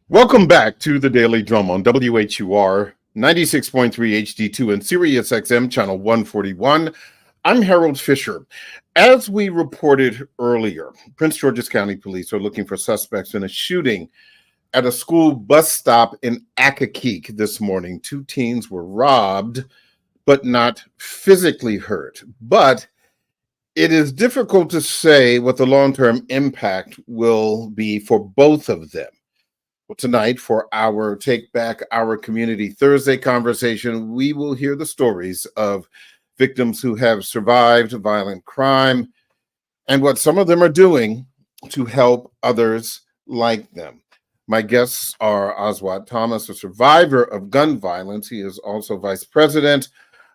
Welcome back to the Daily Drum on WHUR 96.3 HD2 and Sirius XM channel 141. I'm Harold Fisher. As we reported earlier, Prince George's County Police are looking for suspects in a shooting at a school bus stop in Accokeek this morning. Two teens were robbed, but not physically hurt. But it is difficult to say what the long-term impact will be for both of them. Well, tonight, for our Take Back Our Community Thursday conversation, we will hear the stories of victims who have survived violent crime and what some of them are doing to help others like them. My guests are Oswald Thomas, a survivor of gun violence. He is also vice president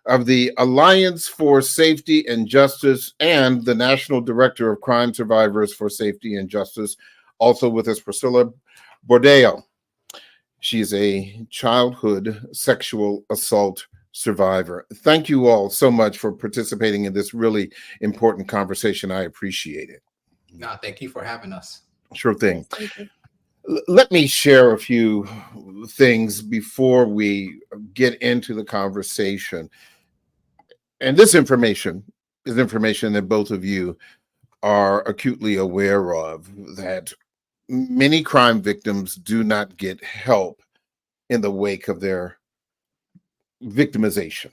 of the Alliance for Safety and Justice and the national director of Crime Survivors for Safety and Justice. Also with us, Priscilla Bordeo. She's a childhood sexual assault survivor. Thank you all so much for participating in this really important conversation. I appreciate it. No, thank you for having us. Sure thing. Let me share a few things before we get into the conversation. And this information is information that both of you are acutely aware of, that many crime victims do not get help in the wake of their victimization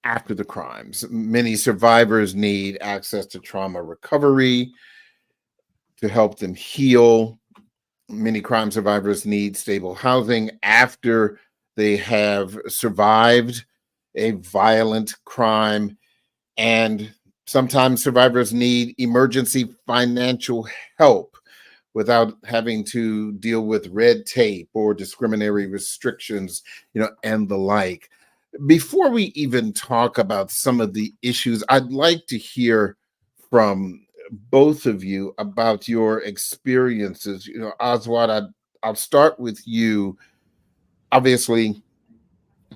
after the crimes. Many survivors need access to trauma recovery to help them heal. Many crime survivors need stable housing after they have survived a violent crime. And sometimes survivors need emergency financial help without having to deal with red tape or discriminatory restrictions, and the like. Before we even talk about some of the issues, I'd like to hear from both of you about your experiences. Oswald, I'll start with you. Obviously,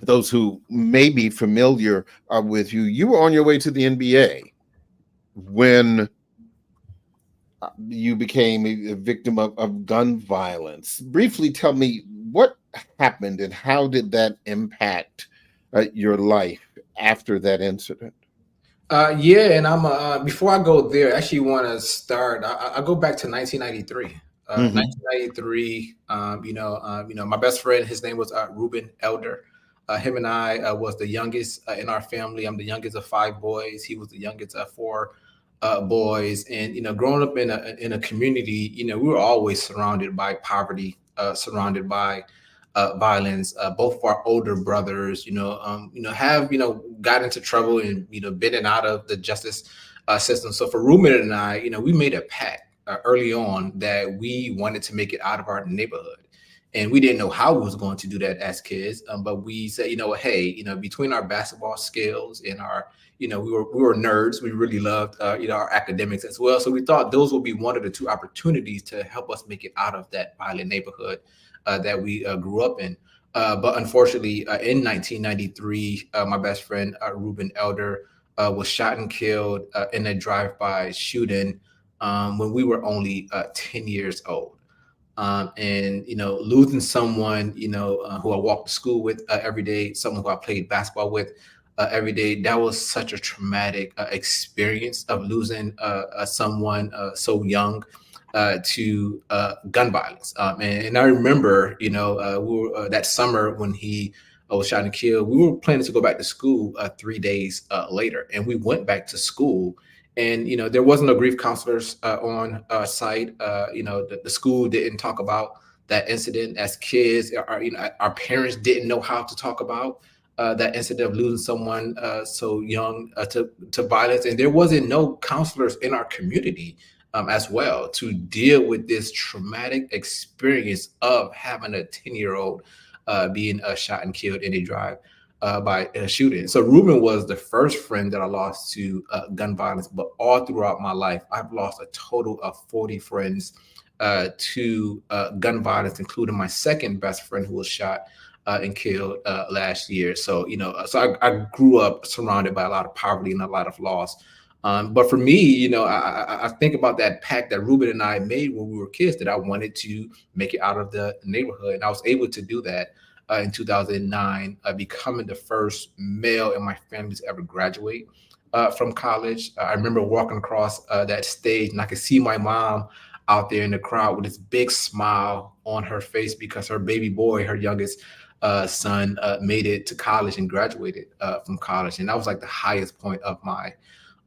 those who may be familiar with you, you were on your way to the NBA when you became a victim of gun violence. Briefly tell me what happened and how did that impact your life after that incident? And I'm before I go there, I actually want to start. I go back to 1993. 1993. My best friend, his name was Ruben Elder. Him and I was the youngest in our family. I'm the youngest of 5 boys. He was the youngest of 4 boys. And growing up in a community, we were always surrounded by poverty, surrounded by violence. Both of our older brothers, have got into trouble and been in and out of the justice system. So for Ruben and I, we made a pact early on that we wanted to make it out of our neighborhood. And we didn't know how we was going to do that as kids, but we said, hey, between our basketball skills and our, we were nerds. We really loved, our academics as well. So we thought those would be one of the 2 opportunities to help us make it out of that violent neighborhood that we grew up in. But unfortunately, in 1993, my best friend, Ruben Elder, was shot and killed in a drive-by shooting when we were only 10 years old. And losing someone who I walked to school with every day, someone who I played basketball with every day, that was such a traumatic experience of losing someone so young to gun violence. And I remember we were that summer when he was shot and killed, we were planning to go back to school 3 days later, and we went back to school. And there wasn't no grief counselors on site. The school didn't talk about that incident as kids. Our parents didn't know how to talk about that incident of losing someone so young to violence. And there wasn't no counselors in our community as well to deal with this traumatic experience of having a 10-year-old being shot and killed in a drive by a shooting. So Ruben was the first friend that I lost to gun violence, but all throughout my life, I've lost a total of 40 friends to gun violence, including my second best friend who was shot and killed last year. So, I grew up surrounded by a lot of poverty and a lot of loss. But for me, I think about that pact that Ruben and I made when we were kids, that I wanted to make it out of the neighborhood. And I was able to do that in 2009, becoming the first male in my family to ever graduate from college. I remember walking across that stage, and I could see my mom out there in the crowd with this big smile on her face because her baby boy, her youngest son, made it to college and graduated from college. And that was like the highest point of my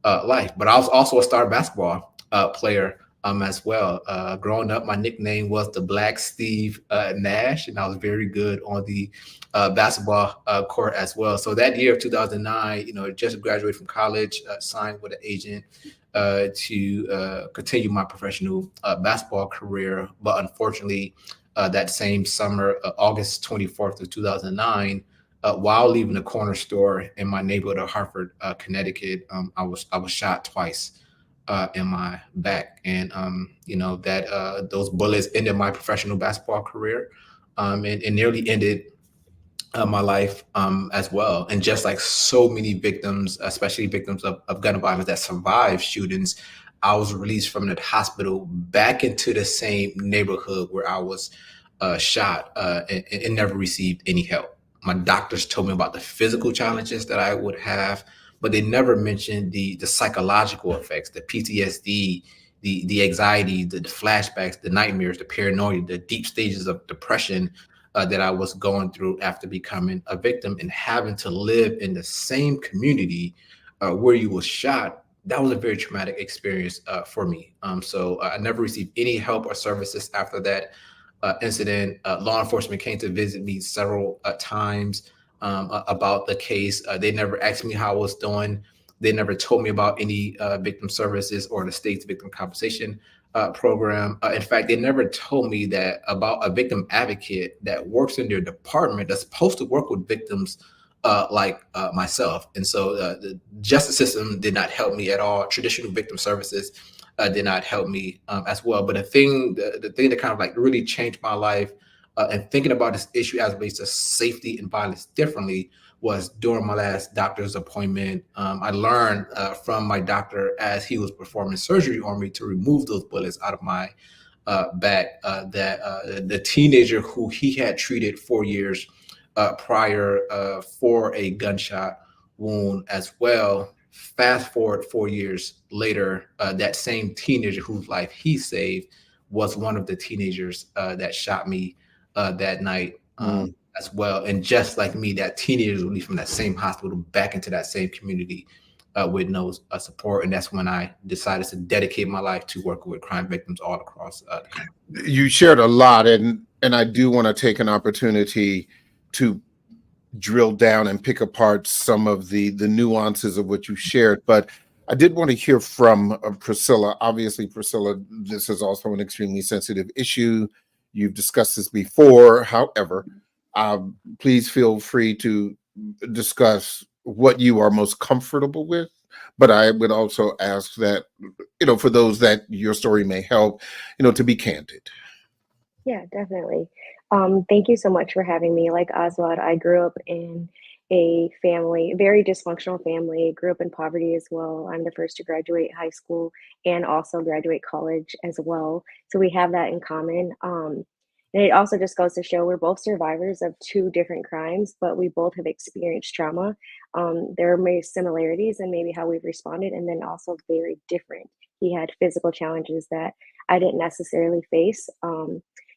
life. But I was also a star basketball player as well. Growing up, my nickname was the Black Steve Nash, and I was very good on the basketball court as well. So that year of 2009, just graduated from college, signed with an agent to continue my professional basketball career. But unfortunately, that same summer, August 24th of 2009, while leaving the corner store in my neighborhood of Hartford, Connecticut, I was shot twice in my back, and that those bullets ended my professional basketball career, and nearly ended my life as well. And just like so many victims, especially victims of gun violence that survive shootings, I was released from the hospital back into the same neighborhood where I was shot, and never received any help. My doctors told me about the physical challenges that I would have, but they never mentioned the psychological effects, the PTSD, the anxiety, the flashbacks, the nightmares, the paranoia, the deep stages of depression that I was going through after becoming a victim and having to live in the same community where you was shot. That was a very traumatic experience for me. So I never received any help or services after that incident. Law enforcement came to visit me several times about the case. They never asked me how I was doing. They never told me about any victim services or the state's victim compensation program. In fact, they never told me that about a victim advocate that works in their department that's supposed to work with victims like myself. And so the justice system did not help me at all. Traditional victim services did not help me as well. But the thing that kind of like really changed my life and thinking about this issue as it relates to safety and violence differently was during my last doctor's appointment. I learned from my doctor as he was performing surgery on me to remove those bullets out of my back that the teenager who he had treated 4 years prior for a gunshot wound as well. Fast forward 4 years later, that same teenager whose life he saved was one of the teenagers that shot me that night as well. And just like me, that teenager was released from that same hospital back into that same community with no support. And that's when I decided to dedicate my life to working with crime victims all across the country. You shared a lot, and I do want to take an opportunity to drill down and pick apart some of the nuances of what you shared. But I did want to hear from Priscilla. Obviously, Priscilla, this is also an extremely sensitive issue. You've discussed this before. However, please feel free to discuss what you are most comfortable with. But I would also ask that, for those that your story may help, to be candid. Yeah, definitely. Thank you so much for having me. Like Oswald, I grew up in a family, very dysfunctional family, grew up in poverty as well. I'm the first to graduate high school and also graduate college as well. So we have that in common. And it also just goes to show we're both survivors of two different crimes, but we both have experienced trauma. There are many similarities in maybe how we've responded, and then also very different. He had physical challenges that I didn't necessarily face.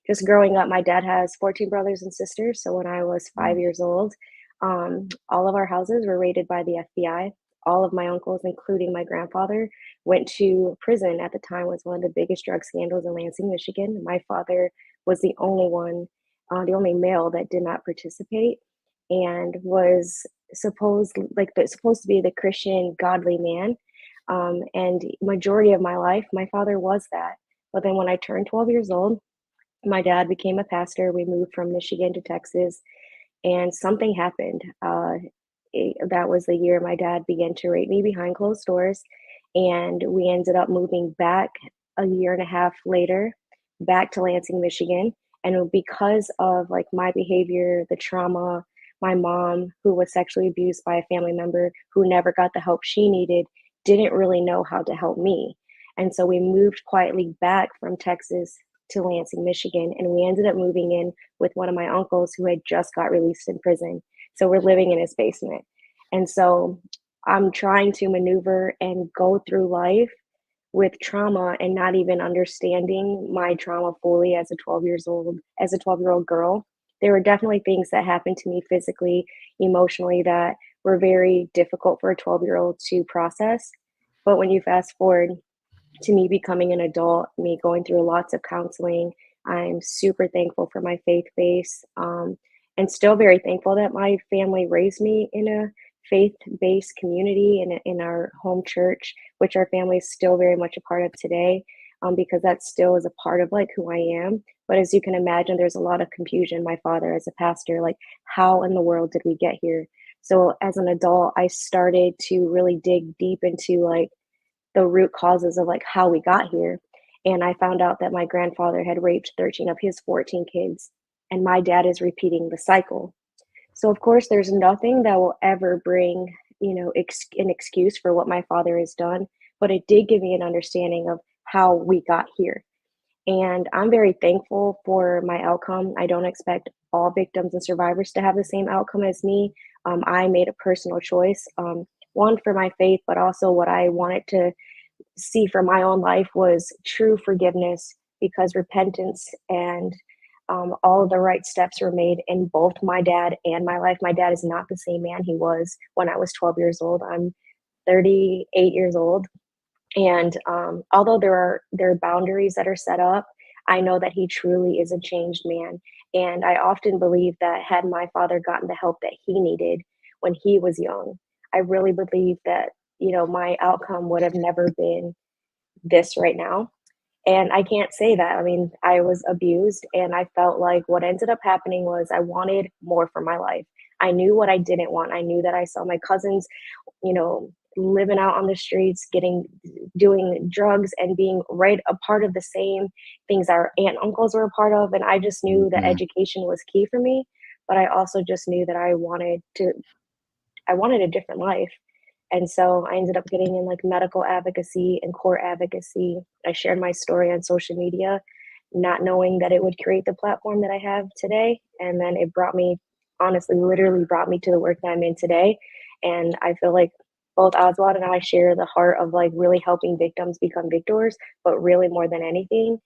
Just growing up, my dad has 14 brothers and sisters. So when I was 5 years old, all of our houses were raided by the FBI. All of my uncles, including my grandfather, went to prison. At the time, was one of the biggest drug scandals in Lansing, Michigan. My father was the only one, the only male that did not participate, and was supposed to be the Christian, godly man. And majority of my life, my father was that. But then when I turned 12 years old, my dad became a pastor. We moved from Michigan to Texas, and something happened. That was the year my dad began to rape me behind closed doors, and we ended up moving back a year and a half later, back to Lansing, Michigan. And because of like my behavior, the trauma, my mom, who was sexually abused by a family member who never got the help she needed, didn't really know how to help me. And so we moved quietly back from Texas to Lansing, Michigan, and we ended up moving in with one of my uncles who had just got released in prison. So we're living in his basement. And so I'm trying to maneuver and go through life with trauma and not even understanding my trauma fully as a 12-year-old girl. There were definitely things that happened to me physically, emotionally, that were very difficult for a 12-year-old to process. But when you fast forward to me becoming an adult, me going through lots of counseling, I'm super thankful for my faith base, and still very thankful that my family raised me in a faith-based community in our home church, which our family is still very much a part of today, because that still is a part of like who I am. But as you can imagine, there's a lot of confusion. My father, as a pastor, like, how in the world did we get here? So as an adult, I started to really dig deep into like the root causes of like how we got here. And I found out that my grandfather had raped 13 of his 14 kids, and my dad is repeating the cycle. So of course, there's nothing that will ever bring, an excuse for what my father has done, but it did give me an understanding of how we got here. And I'm very thankful for my outcome. I don't expect all victims and survivors to have the same outcome as me. I made a personal choice, one for my faith, but also what I wanted to see for my own life was true forgiveness, because repentance and all of the right steps were made in both my dad and my life. My dad is not the same man he was when I was 12 years old. I'm 38 years old. And although there are boundaries that are set up, I know that he truly is a changed man. And I often believe that had my father gotten the help that he needed when he was young, I really believe that, my outcome would have never been this right now. And I can't say that. I mean, I was abused, and I felt like what ended up happening was I wanted more for my life. I knew what I didn't want. I knew that I saw my cousins, living out on the streets, doing drugs and being right a part of the same things our aunt and uncles were a part of. And I just knew that education was key for me. But I also just knew that I wanted a different life. And so I ended up getting in like medical advocacy and court advocacy. I shared my story on social media, not knowing that it would create the platform that I have today. And then it literally brought me to the work that I'm in today. And I feel like both Oswald and I share the heart of like really helping victims become victors, but really more than anything,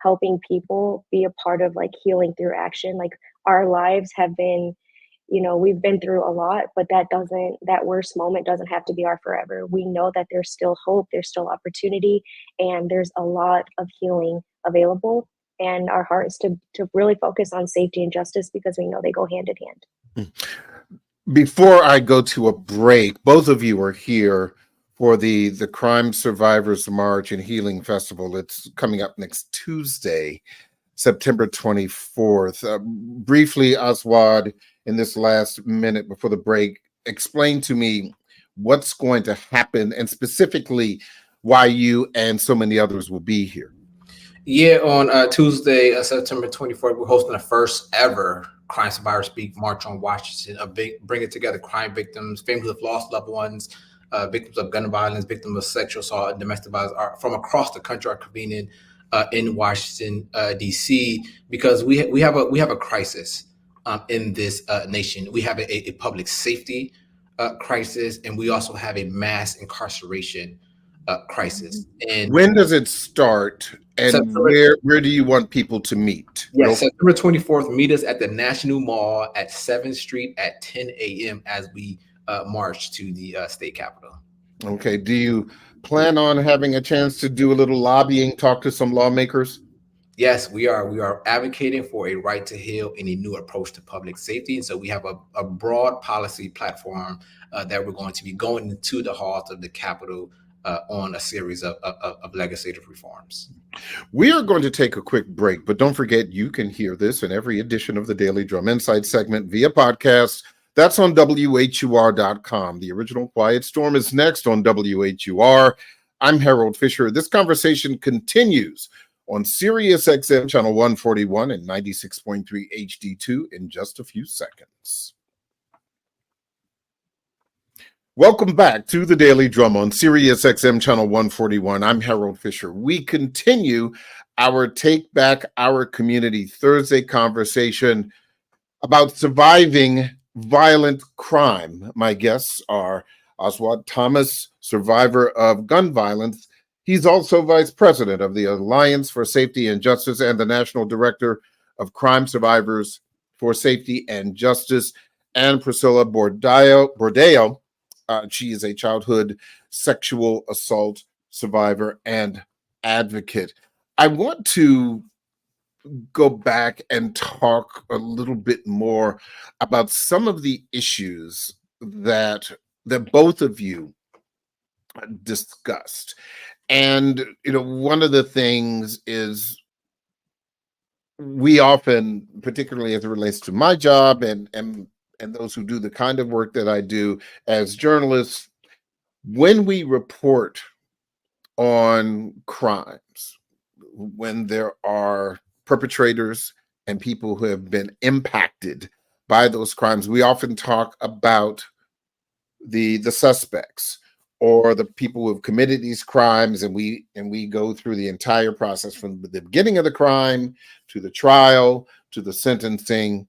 helping people be a part of like healing through action. Like, our lives have been, we've been through a lot, but that worst moment doesn't have to be our forever. We know that there's still hope, there's still opportunity, and there's a lot of healing available. And our heart is to really focus on safety and justice, because we know they go hand in hand. Before I go to a break, both of you are here for the Crime Survivors March and Healing Festival. It's coming up next Tuesday, September 24th. Briefly, Aswad, in this last minute before the break, explain to me what's going to happen and specifically why you and so many others will be here. Yeah, on Tuesday, September 24th, we're hosting the first ever Crime Survivors Speak March on Washington, bringing together crime victims, families of lost loved ones, victims of gun violence, victims of sexual assault and domestic violence from across the country are convening in Washington, D.C., because we have a crisis in this nation. We have a public safety crisis, and we also have a mass incarceration crisis. And when does it start, and where do you want people to meet? Yes, September 24th, meet us at the National Mall at 7th Street at 10 a.m. as we march to the state capitol. Okay. Do you plan on having a chance to do a little lobbying, talk to some lawmakers? Yes, we are. We are advocating for a right to heal and a new approach to public safety. And so we have a broad policy platform that we're going to be going into the halls of the Capitol on a series of legislative reforms. We are going to take a quick break, but don't forget you can hear this in every edition of the Daily Drum Insight segment via podcast. That's on WHUR.com. The original Quiet Storm is next on WHUR. I'm Harold Fisher. This conversation continues on Sirius XM channel 141 and 96.3 HD2 in just a few seconds. Welcome back to the Daily Drum on Sirius XM Channel 141. I'm Harold Fisher. We continue our Take Back Our Community Thursday conversation about surviving violent crime. My guests are Oswald Thomas, survivor of gun violence. He's also vice president of the Alliance for Safety and Justice and the national director of Crime Survivors for Safety and Justice. And Priscilla Bordeo. She is a childhood sexual assault survivor and advocate. I want to go back and talk a little bit more about some of the issues that both of you discussed. And one of the things is we often, particularly as it relates to my job and those who do the kind of work that I do as journalists, when we report on crimes, when there are perpetrators and people who have been impacted by those crimes, we often talk about the suspects or the people who have committed these crimes, and we go through the entire process from the beginning of the crime to the trial to the sentencing.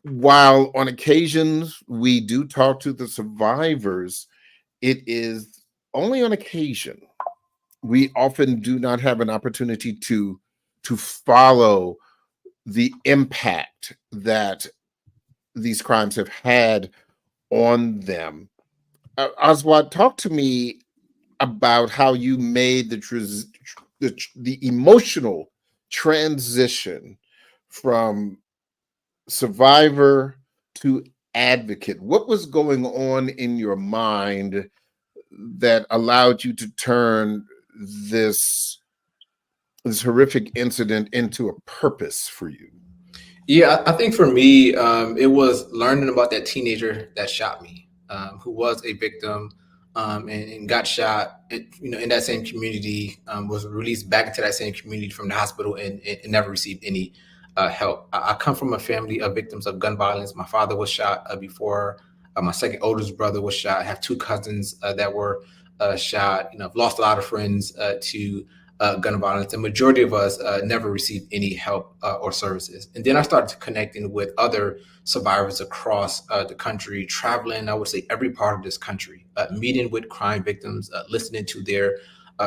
While on occasions we do talk to the survivors, it is only on occasion. We often do not have an opportunity to follow the impact that these crimes have had on them. Oswald, talk to me about how you made the emotional transition from survivor to advocate. What was going on in your mind that allowed you to turn this horrific incident into a purpose for you? Yeah, I think for me, it was learning about that teenager that shot me, who was a victim, and got shot, in that same community, was released back into that same community from the hospital and never received any help. I come from a family of victims of gun violence. My father was shot before. My second oldest brother was shot. I have two cousins that were shot. I've lost a lot of friends to gun violence. The majority of us never received any help or services. And then I started connecting with other survivors across the country, traveling, I would say, every part of this country, meeting with crime victims, listening to their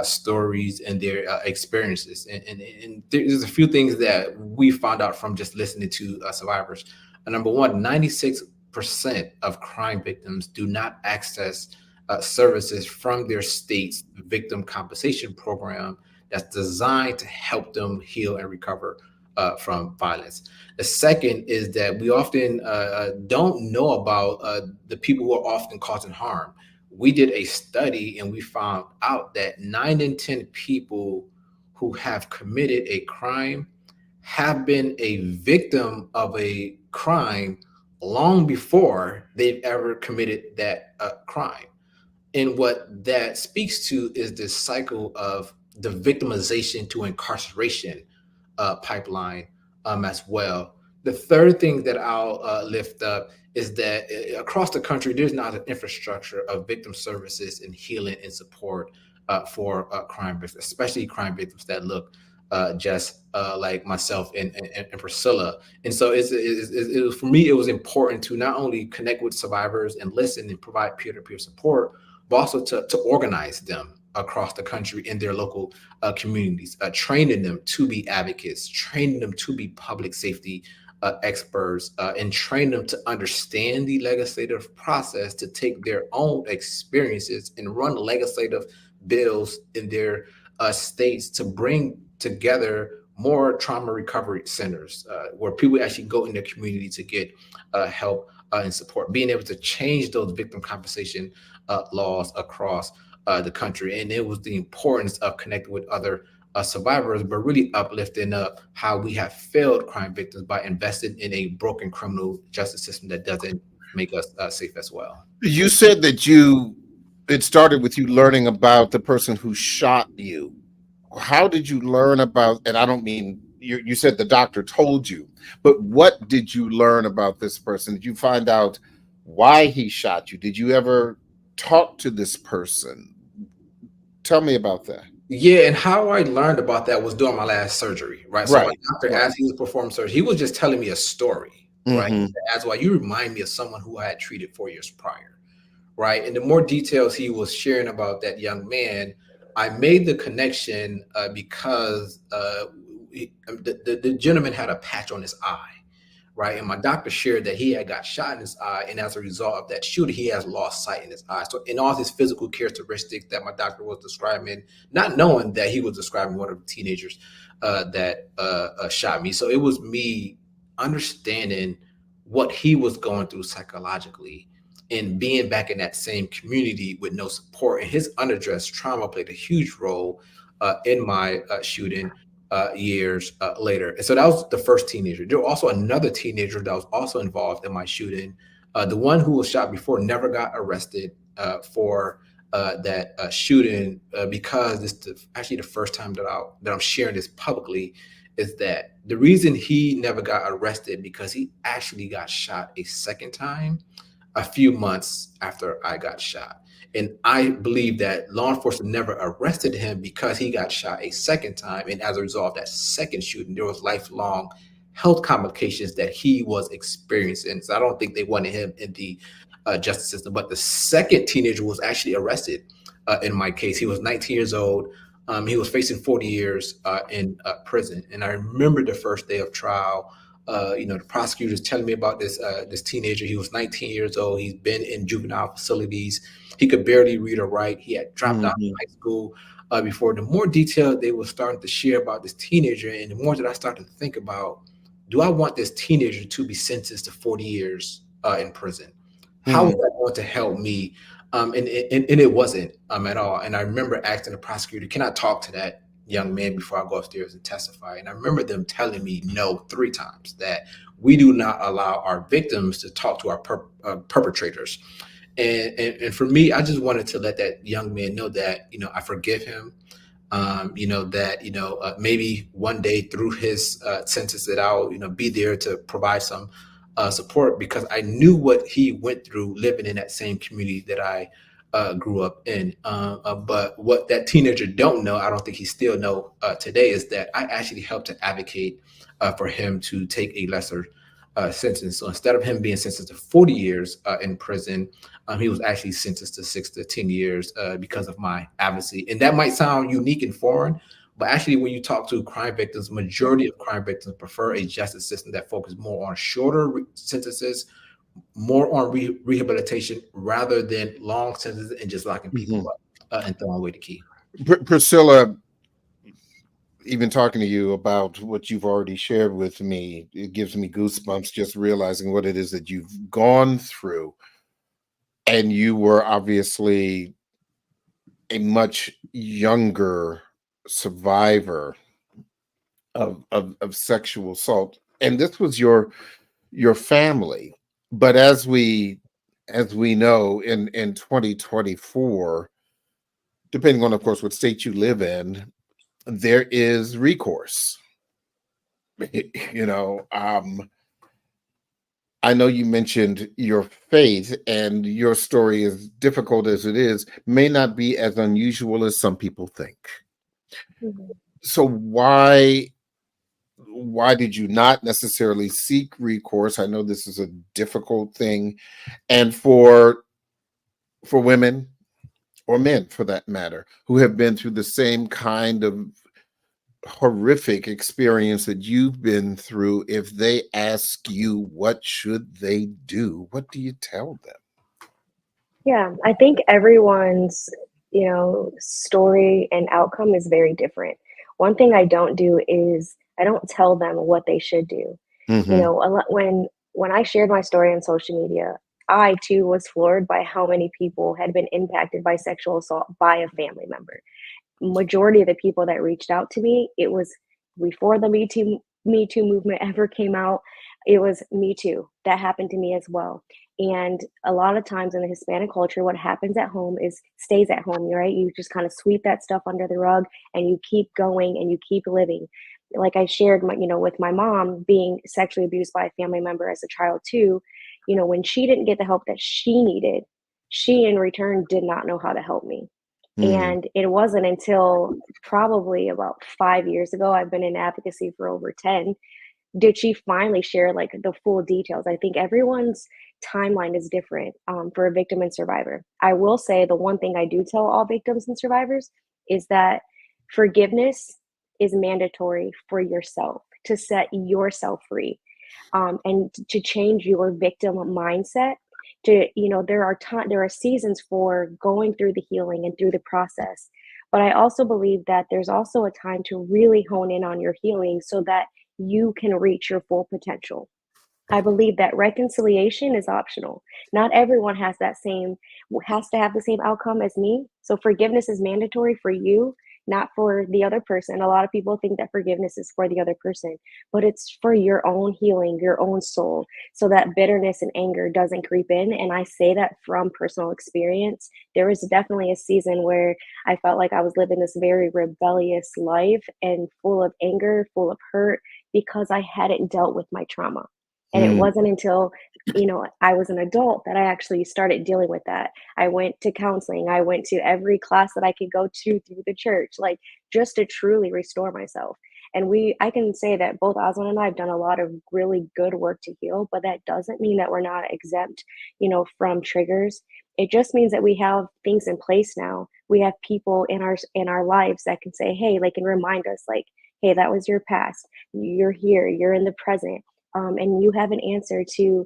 stories and their experiences. And there's a few things that we found out from just listening to survivors. Number one, 96% of crime victims do not access services from their state's victim compensation program that's designed to help them heal and recover from violence. The second is that we often don't know about the people who are often causing harm. We did a study and we found out that 9 in 10 people who have committed a crime have been a victim of a crime long before they've ever committed that crime. And what that speaks to is this cycle of the victimization to incarceration pipeline as well. The third thing that I'll lift up is that across the country, there's not an infrastructure of victim services and healing and support for crime victims, especially crime victims that look just like myself and Priscilla. And so it was, for me, it was important to not only connect with survivors and listen and provide peer-to-peer support, but also to organize them across the country in their local communities, training them to be advocates, training them to be public safety experts, and train them to understand the legislative process, to take their own experiences and run legislative bills in their states to bring together more trauma recovery centers where people actually go in their community to get help and support, being able to change those victim compensation laws across the country. And it was the importance of connecting with other survivors, but really uplifting up how we have failed crime victims by investing in a broken criminal justice system that doesn't make us safe as well. You said that it started with you learning about the person who shot you. How did you learn about, and I don't mean, you said the doctor told you, but what did you learn about this person? Did you find out why he shot you. Did you ever talk to this person? Tell me about that. Yeah, and how I learned about that was during my last surgery, right? So my Right. doctor, Right. as he was performing surgery, he was just telling me a story, right? He Mm-hmm. said, "As well, you remind me of someone who I had treated 4 years prior." Right? And the more details he was sharing about that young man, I made the connection because the gentleman had a patch on his eye, right? And my doctor shared that he had got shot in his eye, and as a result of that shooting, he has lost sight in his eye. So, in all his physical characteristics that my doctor was describing, not knowing that he was describing one of the teenagers that shot me. So, it was me understanding what he was going through psychologically and being back in that same community with no support. And his unaddressed trauma played a huge role in my shooting years later. And so that was the first teenager. There was also another teenager that was also involved in my shooting. The one who was shot before never got arrested for that shooting because actually the first time that I'm sharing this publicly is that the reason he never got arrested because he actually got shot a second time a few months after I got shot. And I believe that law enforcement never arrested him because he got shot a second time. And as a result of that second shooting, there was lifelong health complications that he was experiencing. So I don't think they wanted him in the justice system. But the second teenager was actually arrested in my case. He was 19 years old. He was facing 40 years in prison. And I remember the first day of trial. The prosecutors telling me about this teenager. He was 19 years old. He's been in juvenile facilities. He could barely read or write. He had dropped out of Mm-hmm. high school before. The more detail they were starting to share about this teenager, and the more that I started to think about, do I want this teenager to be sentenced to 40 years in prison? How is Mm-hmm. that going to help me? And it wasn't at all. And I remember asking the prosecutor, "Can I talk to that young man before I go upstairs and testify?" And I remember them telling me no 3 times, that we do not allow our victims to talk to our perpetrators. And for me, I just wanted to let that young man know that, I forgive him. That, maybe one day through his sentence that I'll, be there to provide some support, because I knew what he went through living in that same community that I grew up in. But what that teenager don't know, I don't think he still know today, is that I actually helped to advocate for him to take a lesser sentence. So instead of him being sentenced to 40 years in prison, he was actually sentenced to 6 to 10 years because of my advocacy. And that might sound unique and foreign, but actually, when you talk to crime victims, majority of crime victims prefer a justice system that focuses more on shorter sentences, more on rehabilitation, rather than long sentences and just locking people Mm-hmm. up and throwing away the key. Priscilla, even talking to you about what you've already shared with me, it gives me goosebumps just realizing what it is that you've gone through. And you were obviously a much younger survivor of sexual assault. And this was your family. But as we know in 2024, depending on of course what state you live in, there is recourse. You know, I know you mentioned your faith, and your story, as difficult as it is, may not be as unusual as some people think. Mhm. So why did you not necessarily seek recourse? I know this is a difficult thing, and for women or men for that matter who have been through the same kind of horrific experience that you've been through, if they ask you what should they do, what do you tell them? Yeah, I think everyone's, story and outcome is very different. One thing I don't do is I don't tell them what they should do. Hmm. When I shared my story on social media, I too was floored by how many people had been impacted by sexual assault by a family member. Majority of the people that reached out to me, it was before the Me Too movement ever came out. It was Me Too. That happened to me as well. And a lot of times in the Hispanic culture, what happens at home is stays at home, right? You just kind of sweep that stuff under the rug and you keep going and you keep living. Like I shared with my mom being sexually abused by a family member as a child too. when she didn't get the help that she needed, she in return did not know how to help me. Mm, And it wasn't until probably about 5 years ago, I've been in advocacy for over 10, did she finally share like the full details. I think everyone's timeline is different for a victim and survivor. I will say the one thing I do tell all victims and survivors is that forgiveness is mandatory for yourself to set yourself free, and to change your victim mindset. There are seasons for going through the healing and through the process, but I also believe that there's also a time to really hone in on your healing so that you can reach your full potential. I believe that reconciliation is optional. Not everyone has to have the same outcome as me. So forgiveness is mandatory for you, not for the other person. A lot of people think that forgiveness is for the other person, but it's for your own healing, your own soul, so that bitterness and anger doesn't creep in. And I say that from personal experience. There was definitely a season where I felt like I was living this very rebellious life and full of anger, full of hurt, because I hadn't dealt with my trauma. And it mm, wasn't until, I was an adult that I actually started dealing with that. I went to counseling. I went to every class that I could go to through the church, like just to truly restore myself. And I can say that both Oswald and I have done a lot of really good work to heal, but that doesn't mean that we're not exempt, from triggers. It just means that we have things in place now. We have people in our lives that can say, hey, like, and remind us, like, hey, that was your past. You're here. You're in the present, and you have an answer to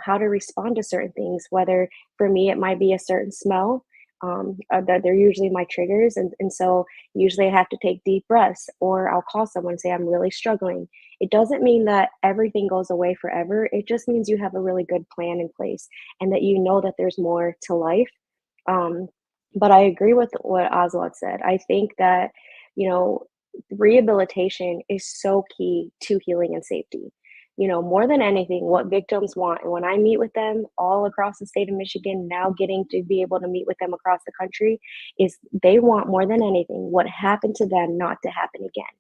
how to respond to certain things. Whether for me it might be a certain smell, that they're usually my triggers, and so usually I have to take deep breaths, or I'll call someone and say I'm really struggling. It doesn't mean that everything goes away forever. It just means you have a really good plan in place, and that you know that there's more to life. um, but I agree with what Oswald said. I think that you know rehabilitation is so key to healing and safety. More than anything, what victims want, and when I meet with them all across the state of Michigan, now getting to be able to meet with them across the country, is they want more than anything what happened to them not to happen again.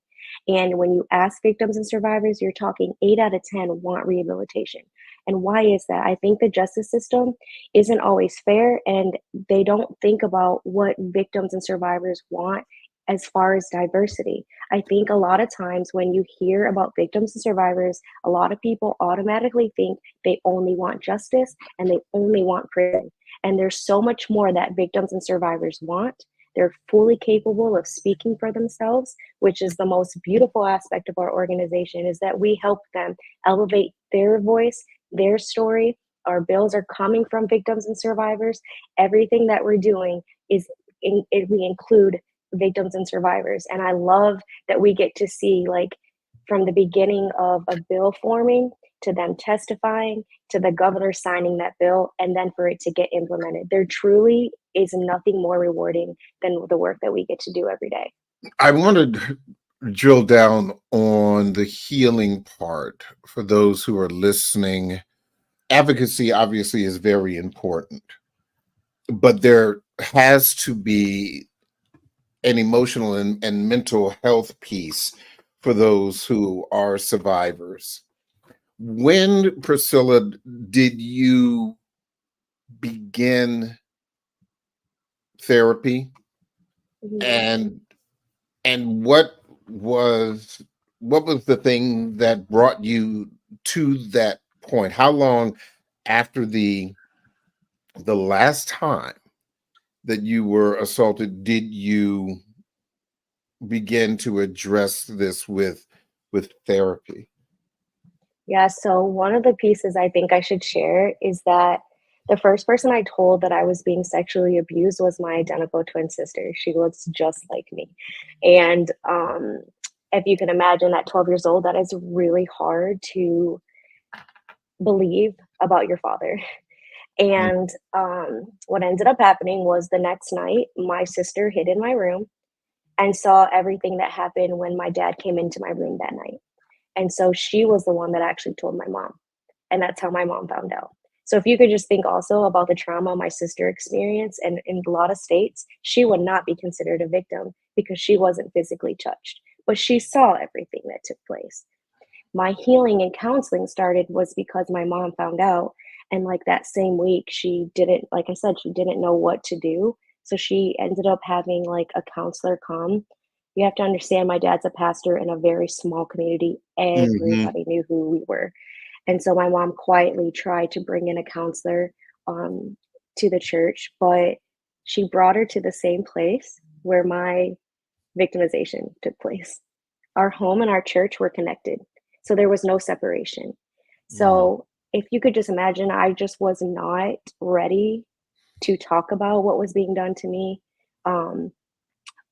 And when you ask victims and survivors, you're talking 8 out of 10 want rehabilitation. And why is that? I think the justice system isn't always fair, and they don't think about what victims and survivors want as far as diversity. I think a lot of times when you hear about victims and survivors, a lot of people automatically think they only want justice and they only want prison. And there's so much more that victims and survivors want. They're fully capable of speaking for themselves, which is the most beautiful aspect of our organization, is that we help them elevate their voice, their story. Our bills are coming from victims and survivors. Everything that we're doing we include victims and survivors. And I love that we get to see, like, from the beginning of a bill forming to them testifying to the governor signing that bill, and then for it to get implemented. There truly is nothing more rewarding than the work that we get to do every day. I want to drill down on the healing part for those who are listening. Advocacy obviously is very important, but there has to be an emotional and mental health piece for those who are survivors. When, Priscilla, did you begin therapy, Mhm. and was what was the thing that brought you to that point? How long after the last time that you were assaulted did you begin to address this with therapy? Yeah, so one of the pieces I think I should share is that the first person I told that I was being sexually abused was my identical twin sister. She looks just like me. And if you can imagine, at 12 years old, that is really hard to believe about your father. Mm, And what ended up happening was the next night, my sister hid in my room and saw everything that happened when my dad came into my room that night. And so she was the one that actually told my mom. And that's how my mom found out. So if you could just think also about the trauma my sister experienced, and in a lot of states, she would not be considered a victim because she wasn't physically touched, but she saw everything that took place. My healing and counseling started was because my mom found out. And like that same week, she didn't, like I said, she didn't know what to do. So she ended up having like a counselor come. You have to understand, my dad's a pastor in a very small community. Hmm. Everybody knew who we were. And so my mom quietly tried to bring in a counselor um, to the church, but she brought her to the same place where my victimization took place. Our home and our church were connected. So there was no separation. So if you could just imagine, I just was not ready to talk about what was being done to me. Um,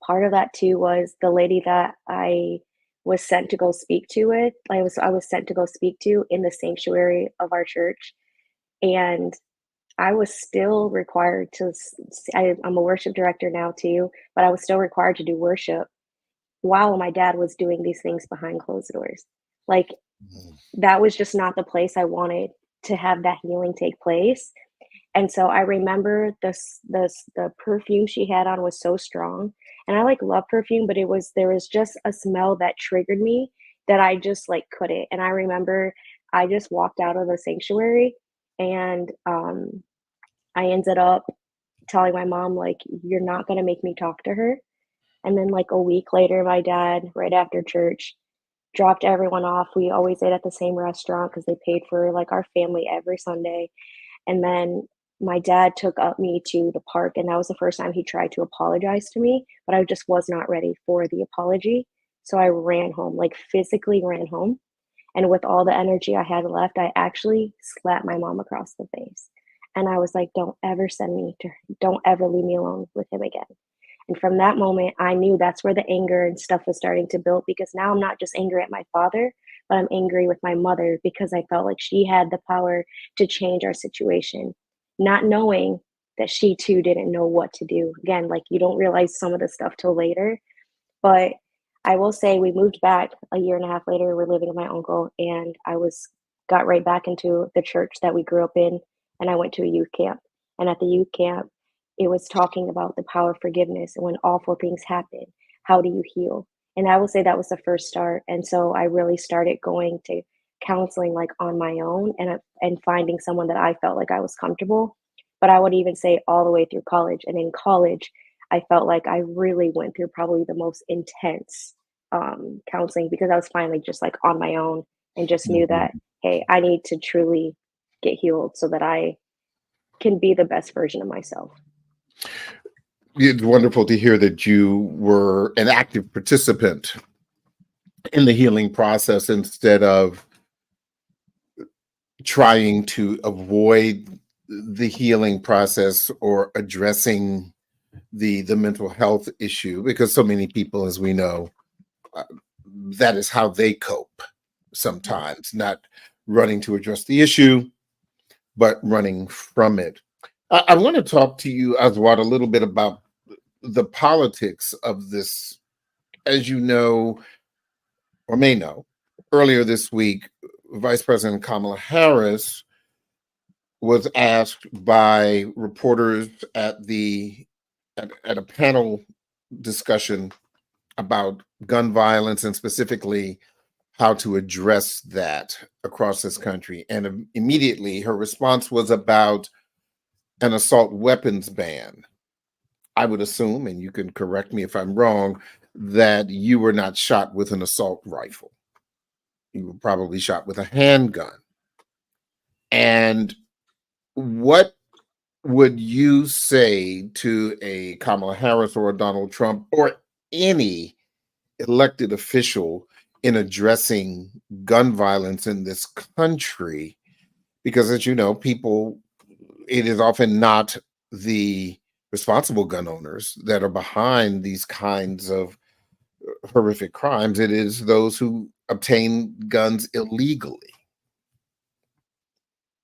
Part of that too was the lady that I was sent to go speak to it. I was sent to go speak to in the sanctuary of our church, and I was still required to. I'm a worship director now too, but I was still required to do worship while my dad was doing these things behind closed doors. Like, that was just not the place I wanted to have that healing take place. And so I remember the perfume she had on was so strong, and I, like, love perfume, but there was just a smell that triggered me that I just, like, couldn't. And I remember I just walked out of the sanctuary, and, I ended up telling my mom, like, "You're not gonna make me talk to her." And then, like, a week later, my dad, right after church, dropped everyone off. We always ate at the same restaurant because they paid for, like, our family every Sunday. And then my dad took up me to the park, and that was the first time he tried to apologize to me, but I just was not ready for the apology. So I ran home, like physically ran home. And with all the energy I had left, I actually slapped my mom across the face. And I was like, don't ever send me to her. Don't ever leave me alone with him again. And from that moment, I knew that's where the anger and stuff was starting to build, because now I'm not just angry at my father, but I'm angry with my mother because I felt like she had the power to change our situation, not knowing that she too didn't know what to do. Again, like, you don't realize some of the stuff till later. But I will say we moved back a year and a half later. We're living with my uncle, and I was got right back into the church that we grew up in, and I went to a youth camp. And at the youth camp, it was talking about the power of forgiveness, and when awful things happen, how do you heal? And I will say that was the first start. And so I really started going to counseling, like, on my own, and finding someone that I felt like I was comfortable. But I would even say all the way through college. And in college, I felt like I really went through probably the most intense counseling, because I was finally just, like, on my own, and just knew that, hey, I need to truly get healed so that I can be the best version of myself. It's wonderful to hear that you were an active participant in the healing process instead of trying to avoid the healing process or addressing the mental health issue, because so many people, as we know, uh, that is how they cope sometimes, not running to address the issue, but running from it. I want to talk to you, Aswad, a little bit about the politics of this. As you know, or may know, earlier this week, Vice President Kamala Harris was asked by reporters at a panel discussion about gun violence, and specifically how to address that across this country. And immediately her response was about an assault weapons ban. I would assume, and you can correct me if I'm wrong, that you were not shot with an assault rifle. You were probably shot with a handgun. And what would you say to a Kamala Harris or a Donald Trump or any elected official in addressing gun violence in this country? Because, as you know, it is often not the responsible gun owners that are behind these kinds of horrific crimes. It is those who obtain guns illegally.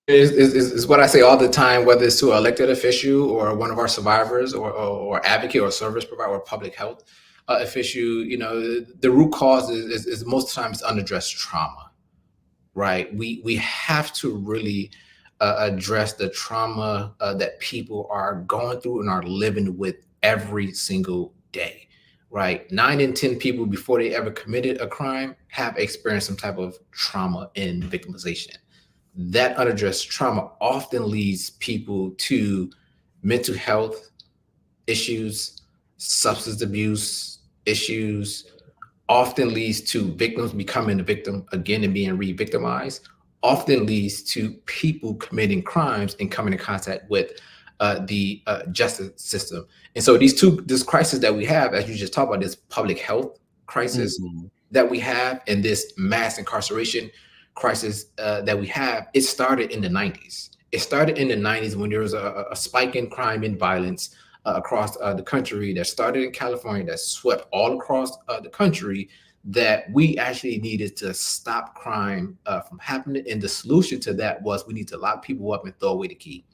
Is what I say all the time, whether it's to an elected official or one of our survivors, or advocate or service provider or public health official. The root cause is most times unaddressed trauma, right? We have to really address the trauma that people are going through and are living with every single day, right? 9 in 10 people, before they ever committed a crime, have experienced some type of trauma in victimization. that unaddressed trauma often leads people to mental health issues, substance abuse issues, often leads to victims becoming the victim again and being re-victimized, often leads to people committing crimes and coming in contact with the justice system. And so this crisis that we have, as you just talked about, this public health crisis Mhm. that we have and this mass incarceration crisis that we have, it started in the 90s. It started in the 90s when there was a spike in crime and violence across the country that started in California, that swept all across the country, that we actually needed to stop crime from happening. And the solution to that was we need to lock people up and throw away the key.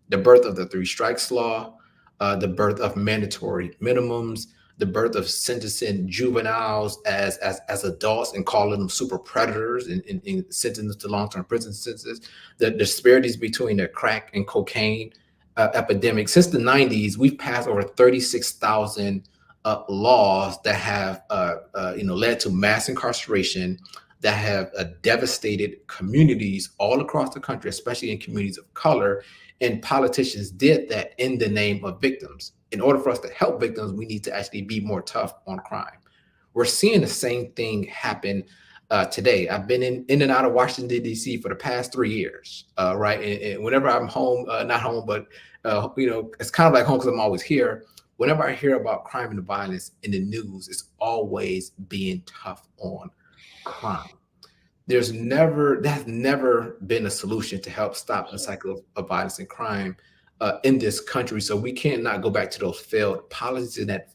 The birth of the three strikes law, the birth of mandatory minimums, the birth of sentencing juveniles as adults and calling them super predators and sentencing them to long-term prison sentences, the disparities between the crack and cocaine epidemic. Since the 90s, we've passed over 36,000 laws that have led to mass incarceration, that have devastated communities all across the country, especially in communities of color. And politicians did that in the name of victims. In order for us to help victims, we need to actually be more tough on crime. We're seeing the same thing happen today. I've been in and out of Washington, D.C. for the past 3 years, right? And whenever I'm home, not home, but it's kind of like home because I'm always here. Whenever I hear about crime and violence in the news, it's always being tough on crime. That's never been a solution to help stop the cycle of violence and crime in this country. So we cannot go back to those failed policies and that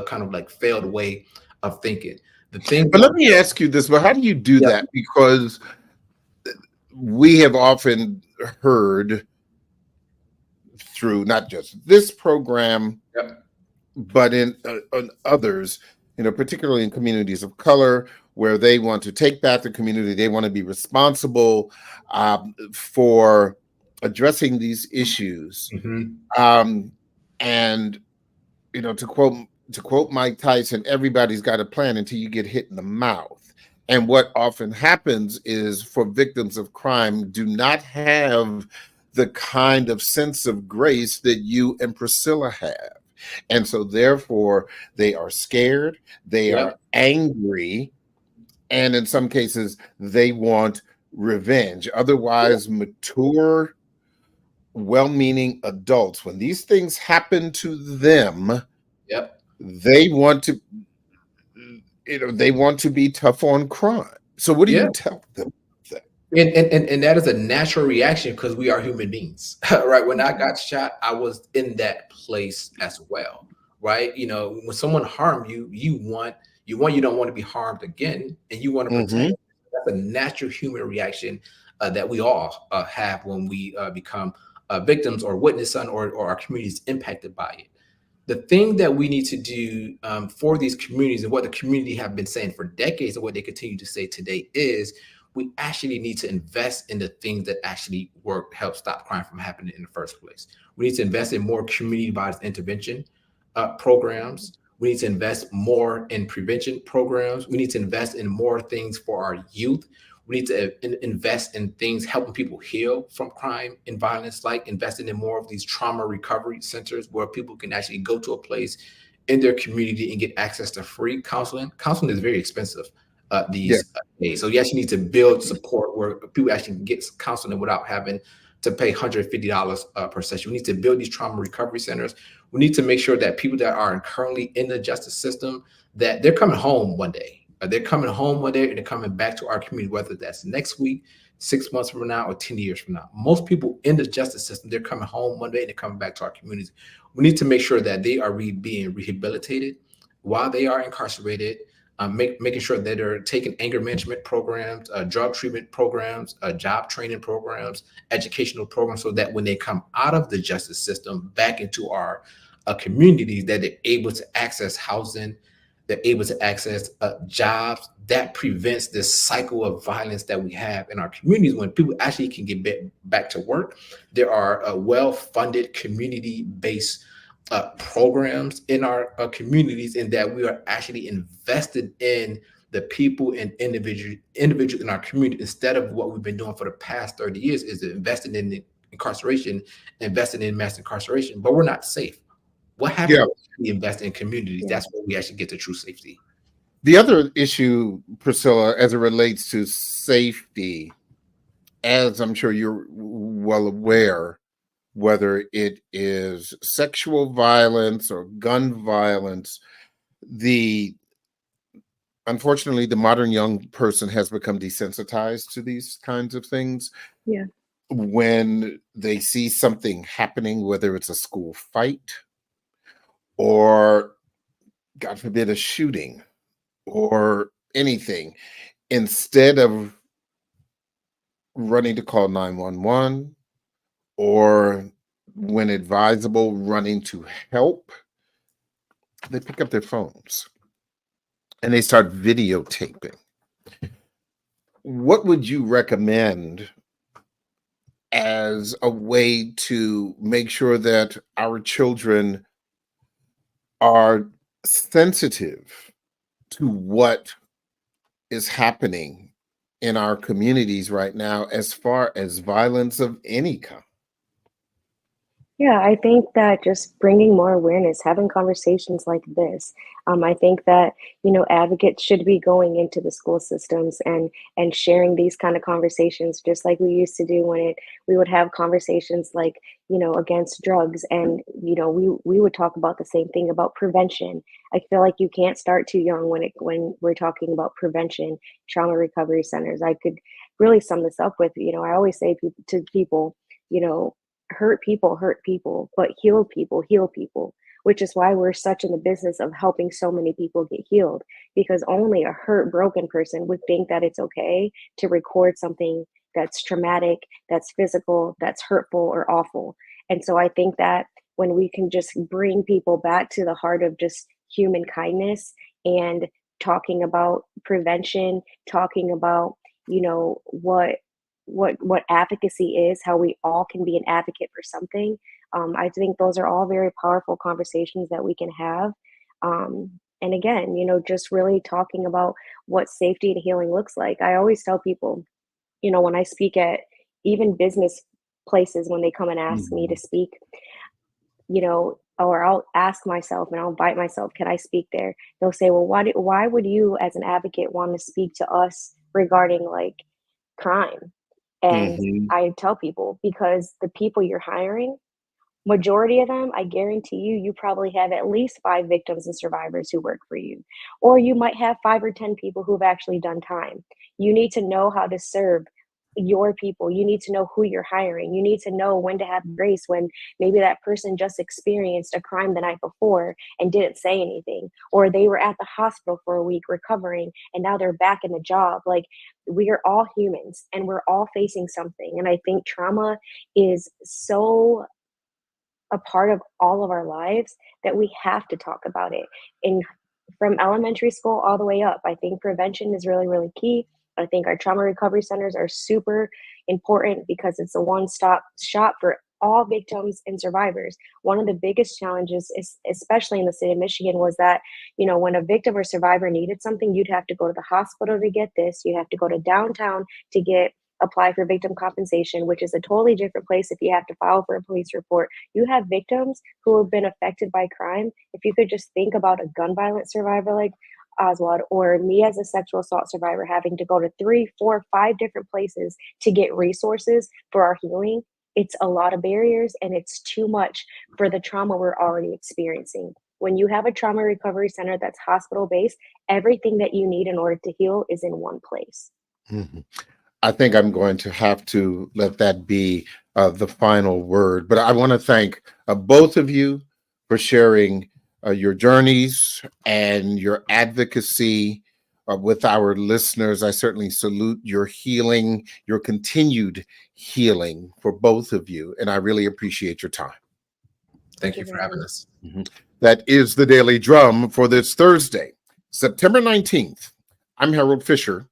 kind of like failed way of thinking. The thing, But let me ask you this, but how do you do Yeah. that? Because we have often heard through not just this program, Yep. but in others, particularly in communities of color, where they want to take back the community, they want to be responsible for addressing these issues. Mhm. And to quote Mike Tyson, everybody's got a plan until you get hit in the mouth. And what often happens is, for victims of crime, do not have the kind of sense of grace that you and Priscilla have. And so therefore they are scared, they Yep. are angry, and in some cases they want revenge. Otherwise, mature, well-meaning adults, when these things happen to them, Yep. they want to be tough on crime. So what do Yeah. you tell them? And that is a natural reaction because we are human beings, right? When I got shot, I was in that place as well, right? When someone harmed you, you don't want to be harmed again, and you want to protect. Mhm. That's a natural human reaction that we all have when we become victims or witness on or our communities impacted by it. The thing that we need to do for these communities, and what the community have been saying for decades and what they continue to say today, is we actually need to invest in the things that actually work, help stop crime from happening in the first place. We need to invest in more community violence intervention programs. We need to invest more in prevention programs. We need to invest in more things for our youth. We need to invest in things helping people heal from crime and violence, like investing in more of these trauma recovery centers where people can actually go to a place in their community and get access to free counseling. Counseling is very expensive these days. So you actually need to build support where people actually get counseling without having to pay $150 per session. We need to build these trauma recovery centers. We need to make sure that people that are currently in the justice system, that they're coming home one day. They're coming home one day and they're coming back to our community, whether that's next week, 6 months from now, or 10 years from now. Most people in the justice system, they're coming home one day and they're coming back to our communities. We need to make sure that they are being rehabilitated while they are incarcerated, making sure that they're taking anger management programs, drug treatment programs, job training programs, educational programs, so that when they come out of the justice system back into our communities, that they're able to access housing, they're able to access jobs. That prevents this cycle of violence that we have in our communities. When people actually can get back to work, there are well-funded community-based programs in our communities, in that we are actually invested in the people and individuals in our community, instead of what we've been doing for the past 30 years, is investing in incarceration, investing in mass incarceration, but we're not safe. What happens when we invest in communities? That's where we actually get to true safety. The other issue, Priscilla, as it relates to safety, as I'm sure you're well aware, whether it is sexual violence or gun violence, unfortunately, the modern young person has become desensitized to these kinds of things. Yeah. When they see something happening, whether it's a school fight or, God forbid, a shooting or anything, instead of running to call 911 or, when advisable, running to help, they pick up their phones and they start videotaping. What would you recommend as a way to make sure that our children are sensitive to what is happening in our communities right now as far as violence of any kind? Yeah, I think that just bringing more awareness, having conversations like this. I think that, advocates should be going into the school systems and sharing these kind of conversations, just like we used to do when we would have conversations like, against drugs, and we would talk about the same thing about prevention. I feel like you can't start too young when we're talking about prevention, trauma recovery centers. I could really sum this up with, I always say to people, hurt people, but heal people, which is why we're such in the business of helping so many people get healed, because only a hurt, broken person would think that it's okay to record something that's traumatic, that's physical, that's hurtful or awful. And so I think that when we can just bring people back to the heart of just human kindness and talking about prevention, talking about, what advocacy is, how we all can be an advocate for something. I think those are all very powerful conversations that we can have. And again, just really talking about what safety and healing looks like. I always tell people, when I speak at even business places, when they come and ask me to speak, or I'll ask myself and I'll invite myself, can I speak there? They'll say, well, why would you as an advocate want to speak to us regarding like crime? And I tell people, because the people you're hiring, majority of them, I guarantee you probably have at least 5 victims and survivors who work for you. Or you might have 5 or 10 people who've actually done time. You need to know how to serve your people. You need to know who you're hiring. You need to know when to have grace when maybe that person just experienced a crime the night before and didn't say anything, or they were at the hospital for a week recovering and now they're back in the job. Like, we are all humans and we're all facing something. And I think trauma is so a part of all of our lives that we have to talk about it. And from elementary school all the way up, I think prevention is really, really key. I think our trauma recovery centers are super important because it's a one-stop shop for all victims and survivors. One of the biggest challenges, especially in the state of Michigan, was that, when a victim or survivor needed something, you'd have to go to the hospital to get this. You have to go to downtown to apply for victim compensation, which is a totally different place if you have to file for a police report. You have victims who have been affected by crime. If you could just think about a gun violence survivor like Oswald, or me as a sexual assault survivor having to go to 3, 4, 5 different places to get resources for our healing, it's a lot of barriers and it's too much for the trauma we're already experiencing. When you have a trauma recovery center that's hospital based, everything that you need in order to heal is in one place. I think I'm going to have to let that be the final word. But I want to thank both of you for sharing your journeys and your advocacy with our listeners. I certainly salute your healing, your continued healing for both of you. And I really appreciate your time. Thank you for having us. That is the Daily Drum for this Thursday, September 19th. I'm Harold Fisher.